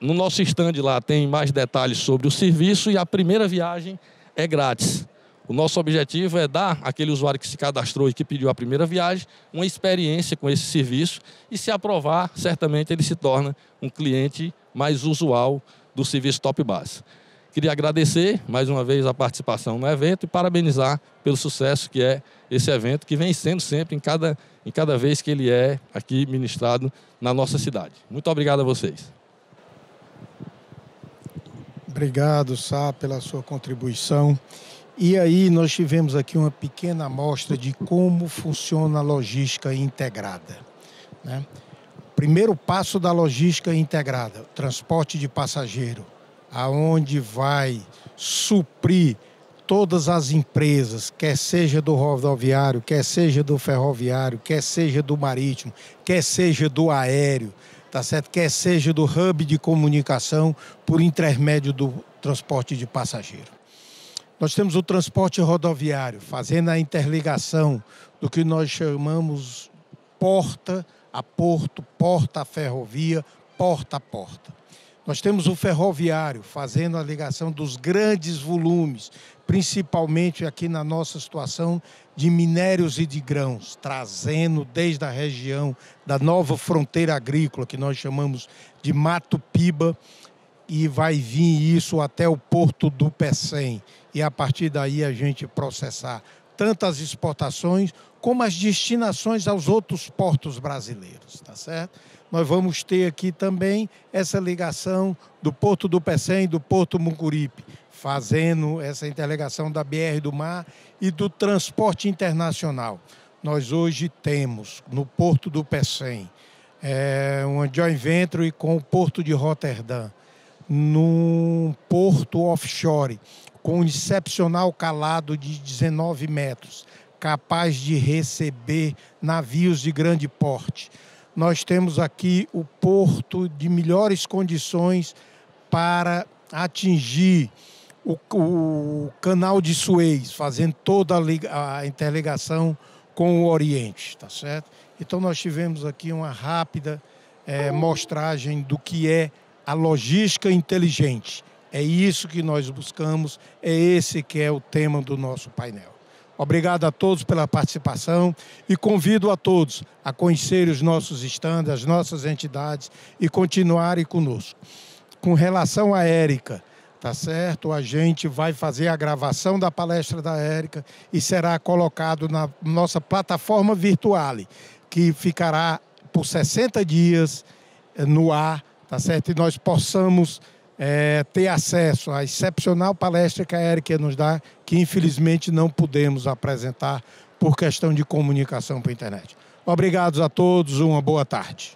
no nosso stand lá tem mais detalhes sobre o serviço e a primeira viagem é grátis. O nosso objetivo é dar àquele usuário que se cadastrou e que pediu a primeira viagem uma experiência com esse serviço e, se aprovar, certamente ele se torna um cliente mais usual do serviço Top Bus. Queria agradecer mais uma vez a participação no evento e parabenizar pelo sucesso que é esse evento, que vem sendo sempre em cada vez que ele é aqui ministrado na nossa cidade. Muito obrigado a vocês. Obrigado, Sá, pela sua contribuição. E aí nós tivemos aqui uma pequena amostra de como funciona a logística integrada, né? Primeiro passo da logística integrada, transporte de passageiro, aonde vai suprir todas as empresas, quer seja do rodoviário, quer seja do ferroviário, quer seja do marítimo, quer seja do aéreo, tá certo? Quer seja do hub de comunicação por intermédio do transporte de passageiro. Nós temos o transporte rodoviário, fazendo a interligação do que nós chamamos porta a porto, porta a ferrovia, porta a porta. Nós temos o ferroviário, fazendo a ligação dos grandes volumes, principalmente aqui na nossa situação de minérios e de grãos, trazendo desde a região da nova fronteira agrícola, que nós chamamos de Mato Piba, e vai vir isso até o porto do Pecém. E a partir daí a gente processar tanto as exportações como as destinações aos outros portos brasileiros, tá certo? Nós vamos ter aqui também essa ligação do porto do Pecém e do porto Mucuripe, fazendo essa interligação da BR do Mar e do transporte internacional. Nós hoje temos no porto do Pecém uma joint venture com o porto de Roterdã, num porto offshore, com um excepcional calado de 19 metros, capaz de receber navios de grande porte. Nós temos aqui o porto de melhores condições para atingir o canal de Suez, fazendo toda a interligação com o Oriente, tá certo? Então nós tivemos aqui uma rápida mostragem do que é a logística inteligente. É isso que nós buscamos, é esse que é o tema do nosso painel. Obrigado a todos pela participação e convido a todos a conhecer os nossos estandes, as nossas entidades e continuarem conosco. Com relação à Érica, tá certo? A gente vai fazer a gravação da palestra da Érica e será colocado na nossa plataforma Virtuale, que ficará por 60 dias no ar, tá certo? E nós possamos ter acesso à excepcional palestra que a Érica nos dá, que infelizmente não pudemos apresentar por questão de comunicação por internet. Obrigados a todos, uma boa tarde.